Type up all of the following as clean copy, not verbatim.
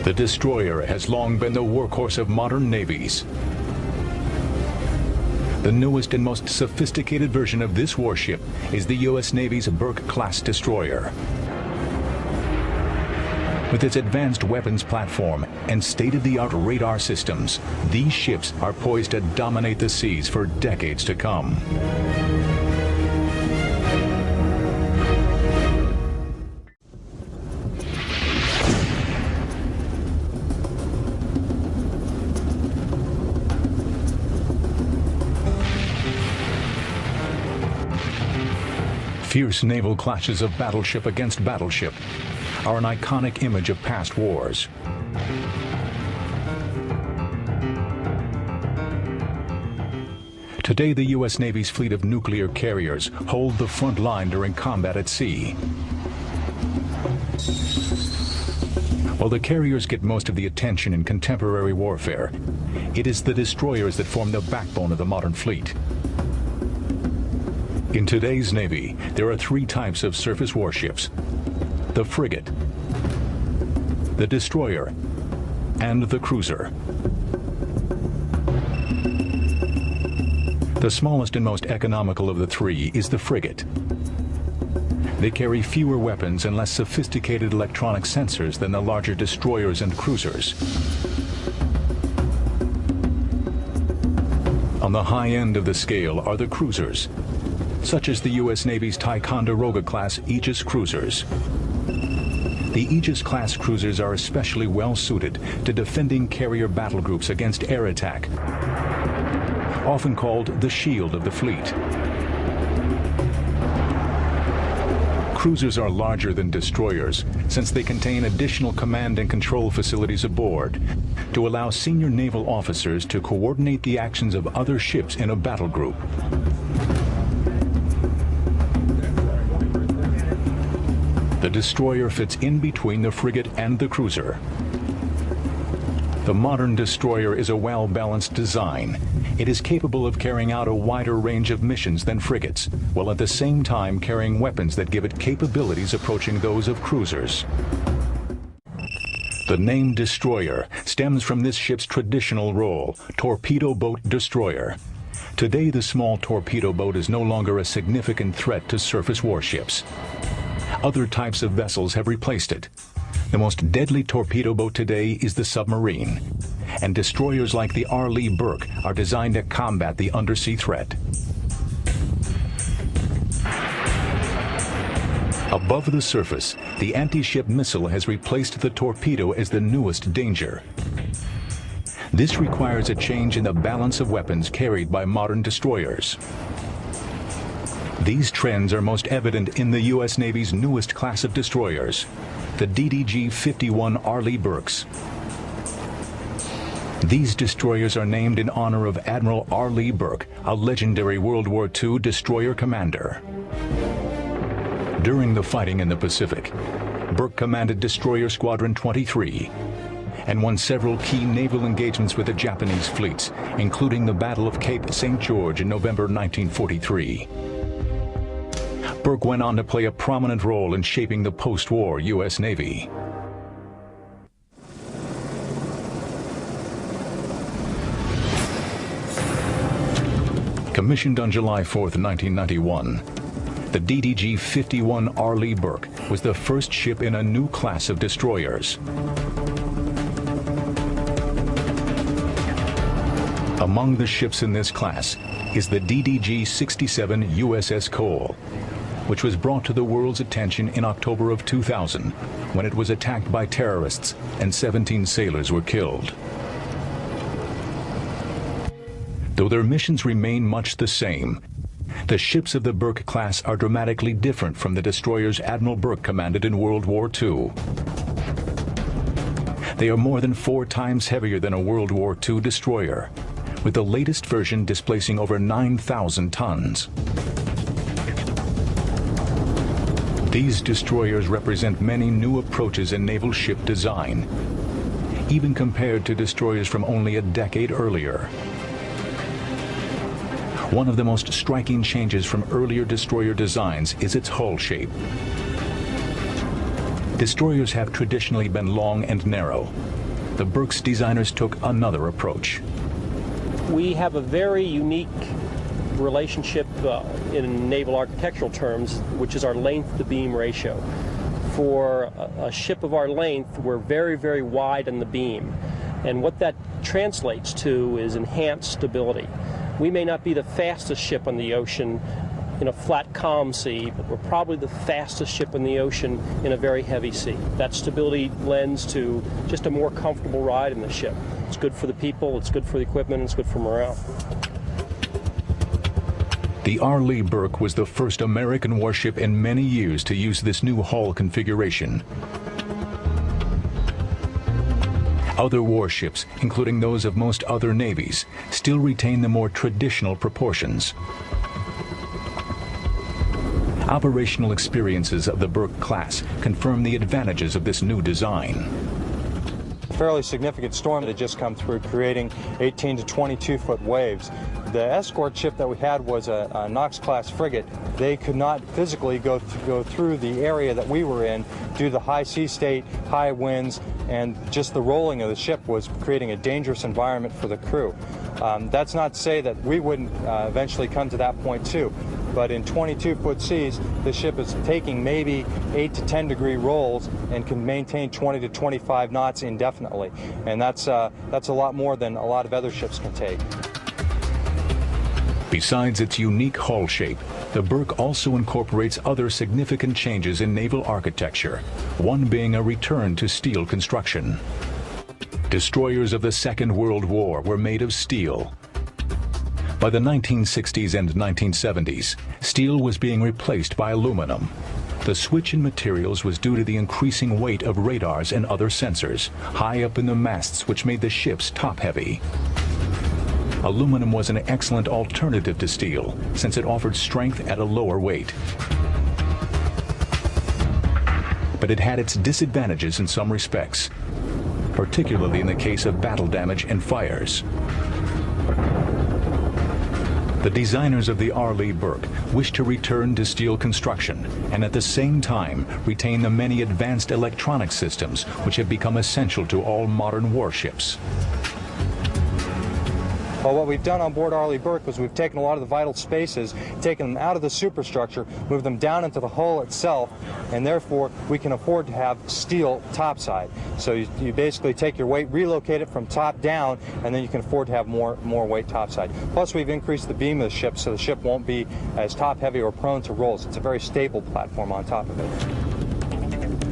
The destroyer has long been the workhorse of modern navies. The newest and most sophisticated version of this warship is the U.S. Navy's Burke-class destroyer. With its advanced weapons platform and state-of-the-art radar systems, these ships are poised to dominate the seas for decades to come. Fierce naval clashes of battleship against battleship are an iconic image of past wars. Today, the U.S. Navy's fleet of nuclear carriers hold the front line during combat at sea. While the carriers get most of the attention in contemporary warfare, it is the destroyers that form the backbone of the modern fleet. In today's Navy, there are three types of surface warships: the frigate, the destroyer, and the cruiser. The smallest and most economical of the three is the frigate. They carry fewer weapons and less sophisticated electronic sensors than the larger destroyers and cruisers. On the high end of the scale are the cruisers, such as the U.S. Navy's Ticonderoga-class Aegis cruisers. The Aegis-class cruisers are especially well suited to defending carrier battle groups against air attack, often called the shield of the fleet. Cruisers are larger than destroyers since they contain additional command and control facilities aboard to allow senior naval officers to coordinate the actions of other ships in a battle group. The destroyer fits in between the frigate and the cruiser. The modern destroyer is a well-balanced design. It is capable of carrying out a wider range of missions than frigates, while at the same time carrying weapons that give it capabilities approaching those of cruisers. The name destroyer stems from this ship's traditional role, torpedo boat destroyer. Today, the small torpedo boat is no longer a significant threat to surface warships. Other types of vessels have replaced it. The most deadly torpedo boat today is the submarine, and destroyers like the R. Lee Burke are designed to combat the undersea threat. Above the surface, the anti-ship missile has replaced the torpedo as the newest danger. This requires a change in the balance of weapons carried by modern destroyers. These trends are most evident in the U.S. Navy's newest class of destroyers, the DDG-51 R. Lee Burkes. These destroyers are named in honor of Admiral R. Lee Burke, a legendary World War II destroyer commander. During the fighting in the Pacific, Burke commanded Destroyer Squadron 23 and won several key naval engagements with the Japanese fleets, including the Battle of Cape St. George in November 1943. Burke went on to play a prominent role in shaping the post-war U.S. Navy. Commissioned on July 4, 1991, the DDG-51 R. Lee Burke was the first ship in a new class of destroyers. Among the ships in this class is the DDG-67 USS Cole, which was brought to the world's attention in October of 2000 when it was attacked by terrorists and 17 sailors were killed. Though their missions remain much the same, the ships of the Burke class are dramatically different from the destroyers Admiral Burke commanded in World War II. They are more than 4 times heavier than a World War II destroyer, with the latest version displacing over 9,000 tons. These destroyers represent many new approaches in naval ship design, even compared to destroyers from only a decade earlier. One of the most striking changes from earlier destroyer designs is its hull shape. Destroyers have traditionally been long and narrow. The Burke's designers took another approach. We have a very unique relationship in naval architectural terms, which is our length to beam ratio. For a ship of our length, we're very, very wide in the beam. And what that translates to is enhanced stability. We may not be the fastest ship on the ocean in a flat, calm sea, but we're probably the fastest ship in the ocean in a very heavy sea. That stability lends to just a more comfortable ride in the ship. It's good for the people, it's good for the equipment, it's good for morale. The R. Lee Burke was the first American warship in many years to use this new hull configuration. Other warships, including those of most other navies, still retain the more traditional proportions. Operational experiences of the Burke class confirm the advantages of this new design. Fairly significant storm that had just come through, creating 18 to 22-foot waves. The escort ship that we had was a Knox-class frigate. They could not physically go through the area that we were in due to the high sea state, high winds, and just the rolling of the ship was creating a dangerous environment for the crew. That's not to say that we wouldn't eventually come to that point too, but in 22-foot seas, the ship is taking maybe 8 to 10 degree rolls and can maintain 20 to 25 knots indefinitely, and that's a lot more than a lot of other ships can take. Besides its unique hull shape, the Burke also incorporates other significant changes in naval architecture, one being a return to steel construction. Destroyers of the Second World War were made of steel. By the 1960s and 1970s, steel was being replaced by aluminum. The switch in materials was due to the increasing weight of radars and other sensors, high up in the masts, which made the ships top-heavy. Aluminum was an excellent alternative to steel, since it offered strength at a lower weight. But it had its disadvantages in some respects, particularly in the case of battle damage and fires. The designers of the R. Lee Burke wished to return to steel construction and at the same time retain the many advanced electronic systems which have become essential to all modern warships. Well, what we've done on board R. Lee Burke was we've taken a lot of the vital spaces, taken them out of the superstructure, moved them down into the hull itself, and therefore we can afford to have steel topside. So you basically take your weight, relocate it from top down, and then you can afford to have more weight topside. Plus we've increased the beam of the ship so the ship won't be as top heavy or prone to rolls. It's a very stable platform on top of it.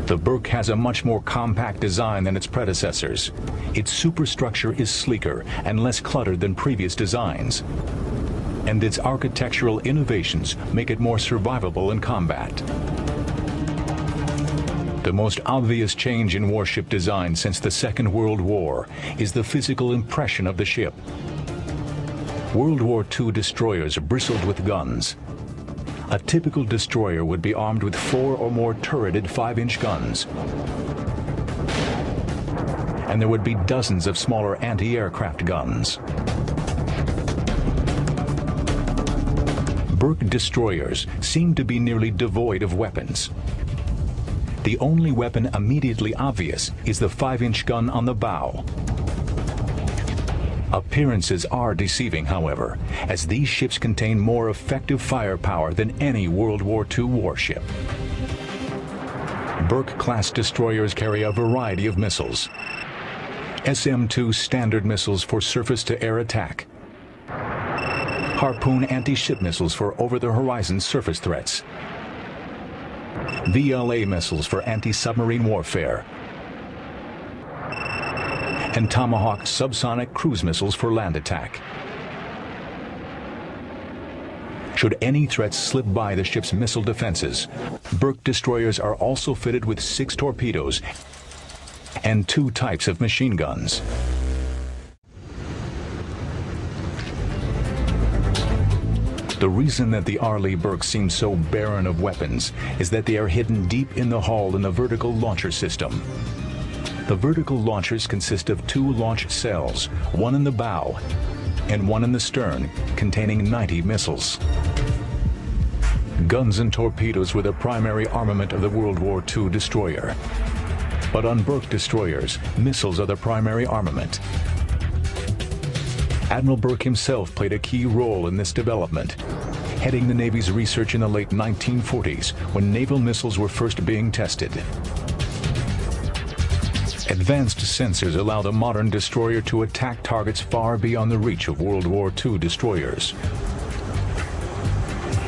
The Burke has a much more compact design than its predecessors. Its superstructure is sleeker and less cluttered than previous designs. And its architectural innovations make it more survivable in combat. The most obvious change in warship design since the Second World War is the physical impression of the ship. World War II destroyers bristled with guns. A typical destroyer would be armed with 4 or more turreted 5-inch guns. And there would be dozens of smaller anti-aircraft guns. Burke destroyers seem to be nearly devoid of weapons. The only weapon immediately obvious is the 5-inch gun on the bow. Appearances are deceiving, however, as these ships contain more effective firepower than any World War II warship. Burke-class destroyers carry a variety of missiles. SM-2 Standard missiles for surface-to-air attack. Harpoon anti-ship missiles for over-the-horizon surface threats. VLA missiles for anti-submarine warfare. And Tomahawk subsonic cruise missiles for land attack. Should any threats slip by the ship's missile defenses, Burke destroyers are also fitted with 6 torpedoes and 2 types of machine guns. The reason that the R. Lee Burke seems so barren of weapons is that they are hidden deep in the hull in the vertical launcher system. The vertical launchers consist of 2 launch cells, one in the bow and one in the stern, containing 90 missiles. Guns and torpedoes were the primary armament of the World War II destroyer. But on Burke destroyers, missiles are the primary armament. Admiral Burke himself played a key role in this development, heading the Navy's research in the late 1940s when naval missiles were first being tested. Advanced sensors allow the modern destroyer to attack targets far beyond the reach of World War II destroyers.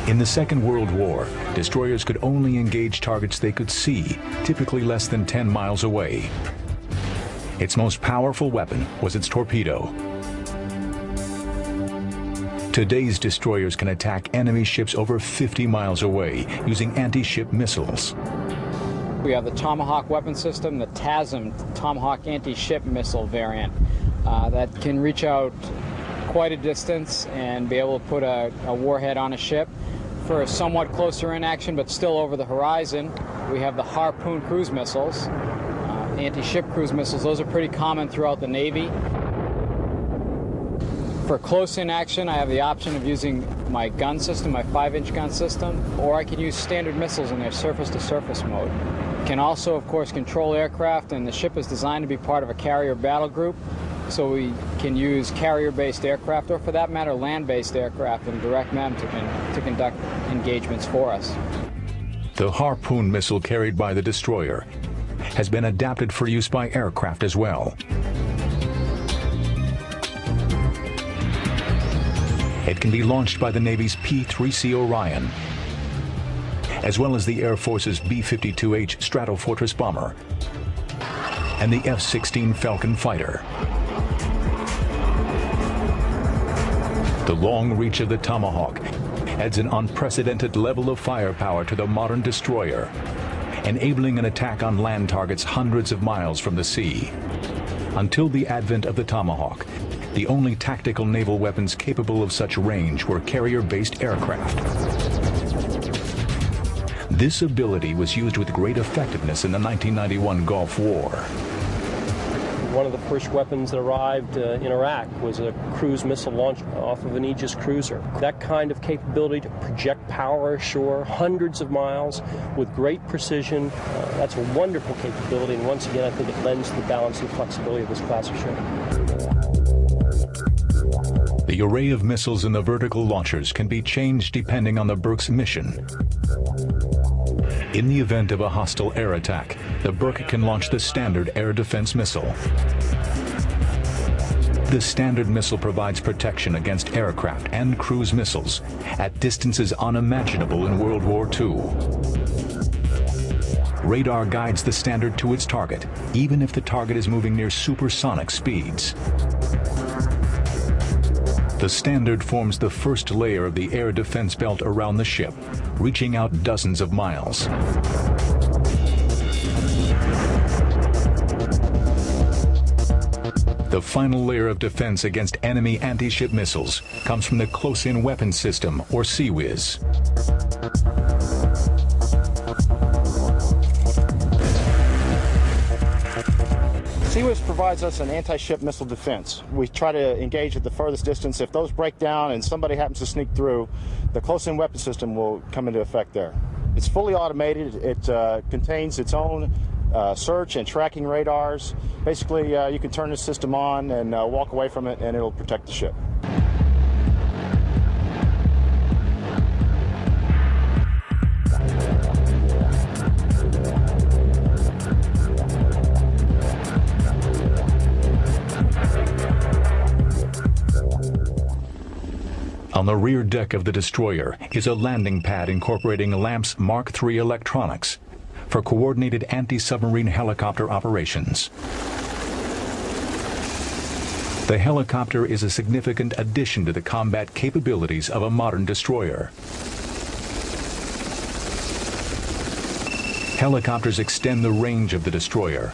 In the Second World War, destroyers could only engage targets they could see, typically less than 10 miles away. Its most powerful weapon was its torpedo. Today's destroyers can attack enemy ships over 50 miles away using anti-ship missiles. We have the Tomahawk weapon system, the TASM, Tomahawk anti-ship missile variant, that can reach out quite a distance and be able to put a warhead on a ship. For a somewhat closer in action, but still over the horizon, we have the Harpoon cruise missiles, anti-ship cruise missiles. Those are pretty common throughout the Navy. For close in action, I have the option of using my gun system, my 5-inch gun system, or I can use standard missiles in their surface-to-surface mode. Can also, of course, control aircraft, and the ship is designed to be part of a carrier battle group, so we can use carrier-based aircraft, or for that matter, land-based aircraft, and direct them to conduct engagements for us. The Harpoon missile carried by the destroyer has been adapted for use by aircraft as well. It can be launched by the Navy's P-3C Orion, as well as the Air Force's B-52H Stratofortress bomber and the F-16 Falcon fighter. The long reach of the Tomahawk adds an unprecedented level of firepower to the modern destroyer, enabling an attack on land targets hundreds of miles from the sea. Until the advent of the Tomahawk, the only tactical naval weapons capable of such range were carrier-based aircraft. This ability was used with great effectiveness in the 1991 Gulf War. One of the first weapons that arrived in Iraq was a cruise missile launched off of an Aegis cruiser. That kind of capability to project power ashore hundreds of miles with great precision, that's a wonderful capability, and once again I think it lends to the balance and flexibility of this class of ship. The array of missiles in the vertical launchers can be changed depending on the Burke's mission. In the event of a hostile air attack, the Burke can launch the standard air defense missile. The standard missile provides protection against aircraft and cruise missiles at distances unimaginable in World War II. Radar guides the standard to its target, even if the target is moving near supersonic speeds. The standard forms the first layer of the air defense belt around the ship, reaching out dozens of miles. The final layer of defense against enemy anti-ship missiles comes from the close-in weapon system, or CWIS. CWIS provides us an anti-ship missile defense. We try to engage at the furthest distance. If those break down and somebody happens to sneak through, the close-in weapon system will come into effect there. It's fully automated. It contains its own search and tracking radars. Basically, you can turn the system on and walk away from it, and it'll protect the ship. On the rear deck of the destroyer is a landing pad incorporating LAMP's Mark III electronics for coordinated anti-submarine helicopter operations. The helicopter is a significant addition to the combat capabilities of a modern destroyer. Helicopters extend the range of the destroyer,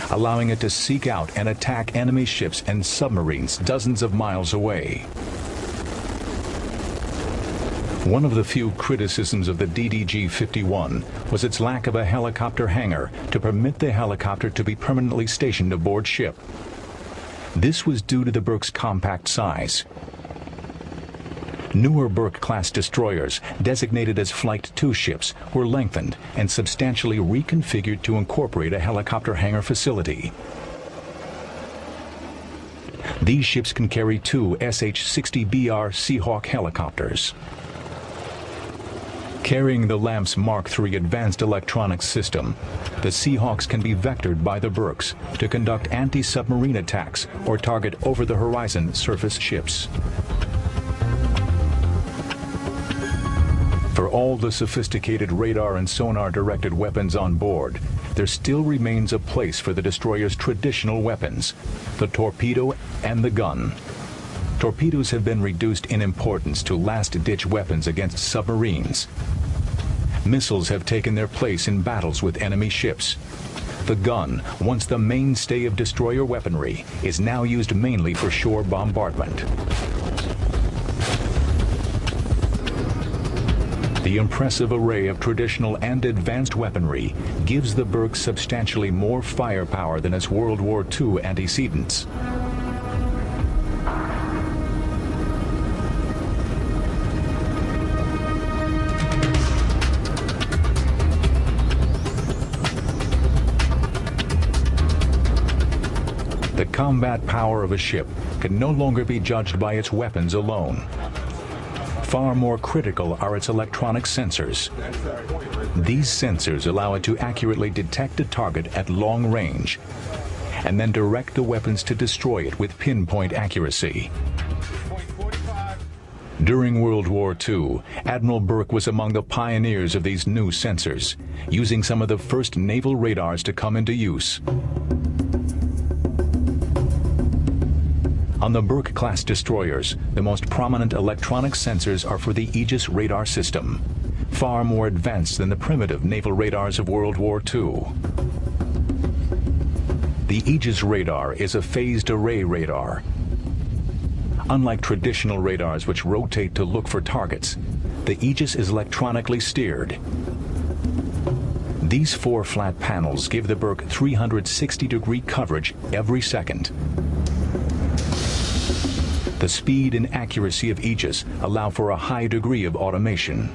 allowing it to seek out and attack enemy ships and submarines dozens of miles away. One of the few criticisms of the DDG-51 was its lack of a helicopter hangar to permit the helicopter to be permanently stationed aboard ship. This was due to the Burke's compact size. Newer Burke-class destroyers, designated as Flight II ships, were lengthened and substantially reconfigured to incorporate a helicopter hangar facility. These ships can carry 2 SH-60BR Seahawk helicopters. Carrying the LAMP's Mark III advanced electronics system, the Seahawks can be vectored by the Burkes to conduct anti-submarine attacks or target over-the-horizon surface ships. For all the sophisticated radar and sonar-directed weapons on board, there still remains a place for the destroyer's traditional weapons, the torpedo and the gun. Torpedoes have been reduced in importance to last-ditch weapons against submarines. Missiles have taken their place in battles with enemy ships. The gun, once the mainstay of destroyer weaponry, is now used mainly for shore bombardment. The impressive array of traditional and advanced weaponry gives the Burke substantially more firepower than its World War II antecedents. The combat power of a ship can no longer be judged by its weapons alone. Far more critical are its electronic sensors. These sensors allow it to accurately detect a target at long range and then direct the weapons to destroy it with pinpoint accuracy. During World War II, Admiral Burke was among the pioneers of these new sensors, using some of the first naval radars to come into use. On the Burke-class destroyers, the most prominent electronic sensors are for the Aegis radar system, far more advanced than the primitive naval radars of World War II. The Aegis radar is a phased array radar. Unlike traditional radars which rotate to look for targets, the Aegis is electronically steered. These 4 flat panels give the Burke 360-degree coverage every second. The speed and accuracy of Aegis allow for a high degree of automation.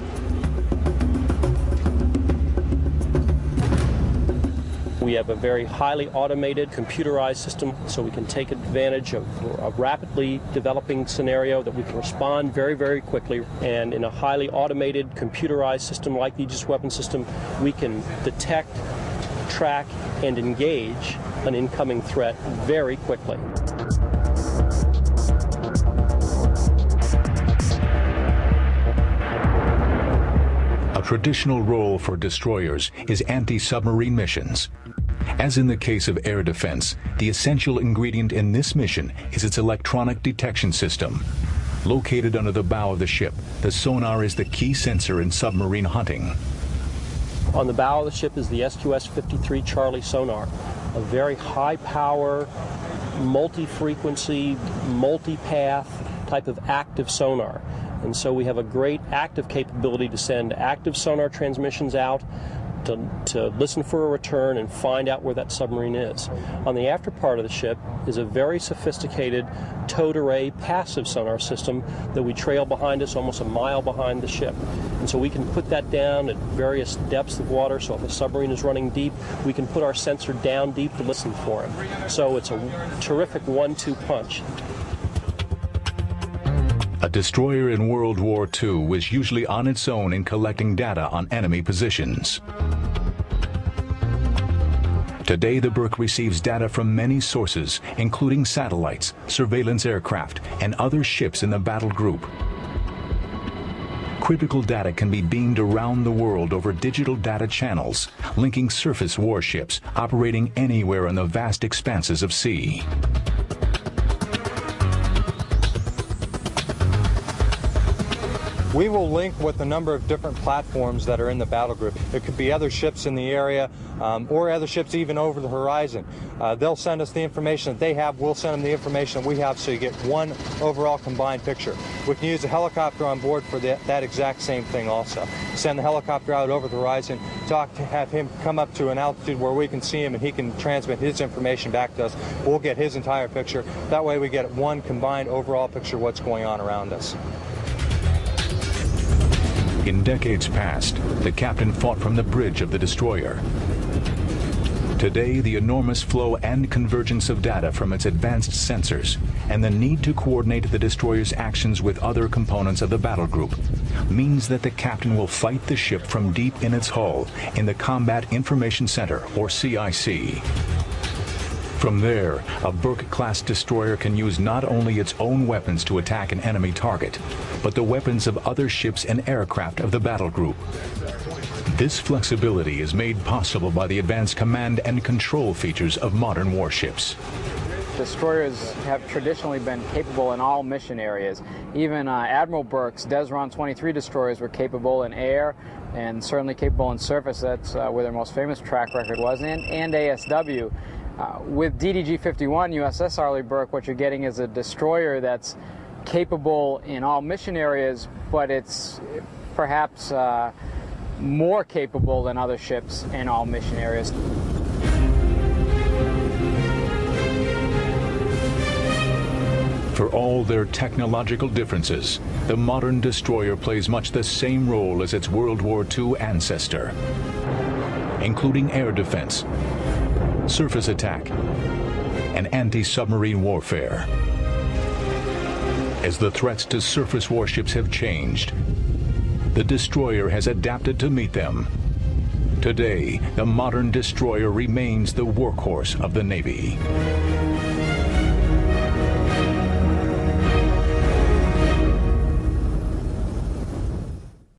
We have a very highly automated, computerized system, so we can take advantage of a rapidly developing scenario that we can respond very, very quickly. And in a highly automated, computerized system like the Aegis weapon system, we can detect, track, and engage an incoming threat very quickly. A traditional role for destroyers is anti-submarine missions. As in the case of air defense, the essential ingredient in this mission is its electronic detection system. Located under the bow of the ship, the sonar is the key sensor in submarine hunting. On the bow of the ship is the SQS-53 Charlie sonar, a very high-power, multi-frequency, multi-path type of active sonar. And so we have a great active capability to send active sonar transmissions out to listen for a return and find out where that submarine is. On the after part of the ship is a very sophisticated towed array passive sonar system that we trail behind us almost a mile behind the ship. And so we can put that down at various depths of water, so if a submarine is running deep, we can put our sensor down deep to listen for him. So it's a terrific 1-2 punch. A destroyer in World War II was usually on its own in collecting data on enemy positions. Today, the Burke receives data from many sources, including satellites, surveillance aircraft, and other ships in the battle group. Critical data can be beamed around the world over digital data channels, linking surface warships operating anywhere in the vast expanses of sea. We will link with a number of different platforms that are in the battle group. It could be other ships in the area or other ships even over the horizon. They'll send us the information that they have. We'll send them the information that we have, so you get one overall combined picture. We can use a helicopter on board for that exact same thing also. Send the helicopter out over the horizon, have him come up to an altitude where we can see him and he can transmit his information back to us. We'll get his entire picture. That way we get one combined overall picture of what's going on around us. In decades past, the captain fought from the bridge of the destroyer. Today, the enormous flow and convergence of data from its advanced sensors and the need to coordinate the destroyer's actions with other components of the battle group means that the captain will fight the ship from deep in its hull in the Combat Information Center, or CIC. From there, a Burke-class destroyer can use not only its own weapons to attack an enemy target, but the weapons of other ships and aircraft of the battle group. This flexibility is made possible by the advanced command and control features of modern warships. Destroyers have traditionally been capable in all mission areas. Even Admiral Burke's Desron 23 destroyers were capable in air and certainly capable in surface. That's where their most famous track record was, and ASW. With DDG-51 USS Arleigh Burke, what you're getting is a destroyer that's capable in all mission areas, but it's perhaps more capable than other ships in all mission areas. For all their technological differences, the modern destroyer plays much the same role as its World War II ancestor, including air defense, surface attack, and anti-submarine warfare. As the threats to surface warships have changed, the destroyer has adapted to meet them. Today, the modern destroyer remains the workhorse of the Navy.